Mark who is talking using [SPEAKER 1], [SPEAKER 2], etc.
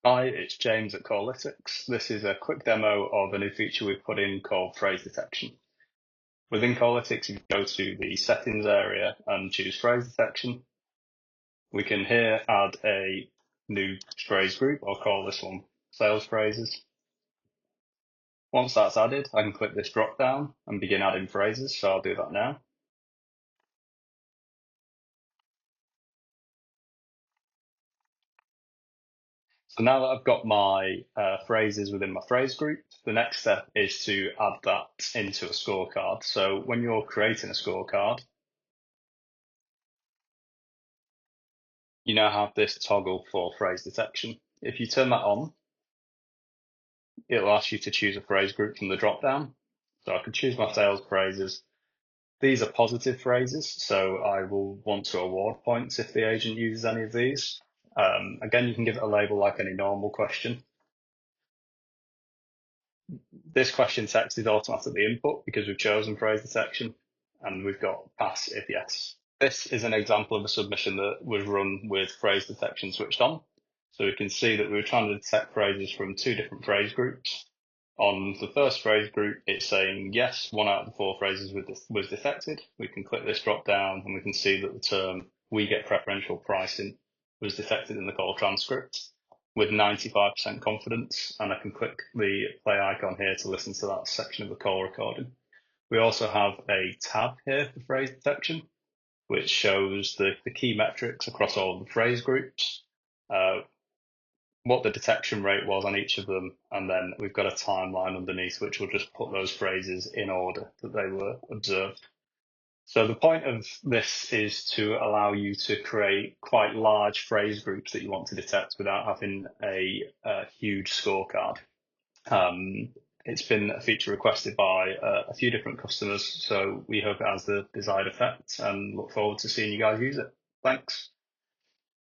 [SPEAKER 1] Hi, it's James at Callytics. This is a quick demo of a new feature we've put in called phrase detection. Within Callytics, if you go to the settings area and choose phrase detection, we can here add a new phrase group. I'll call this one sales phrases. Once that's added, I can click this drop down and begin adding phrases. So I'll do that now. So now that I've got my phrases within my phrase group, the next step is to add that into a scorecard. So when you're creating a scorecard, you now have this toggle for phrase detection. If you turn that on, it'll ask you to choose a phrase group from the drop down. So I could choose my sales phrases. These are positive phrases, so I will want to award points if the agent uses any of these. Again, you can give it a label like any normal question. This question text is automatically input because we've chosen phrase detection, and we've got pass if yes. This is an example of a submission that was run with phrase detection switched on. So we can see that we were trying to detect phrases from two different phrase groups. On the first phrase group, it's saying yes, 1 out of the 4 phrases was detected. We can click this drop down and we can see that the term "we get preferential pricing" was detected in the call transcript with 95% confidence. And I can click the play icon here to listen to that section of the call recording. We also have a tab here for phrase detection, which shows the key metrics across all of the phrase groups, what the detection rate was on each of them, and then we've got a timeline underneath which will just put those phrases in order that they were observed. So the point of this is to allow you to create quite large phrase groups that you want to detect without having a huge scorecard. It's been a feature requested by a few different customers, so we hope it has the desired effect and look forward to seeing you guys use it. Thanks.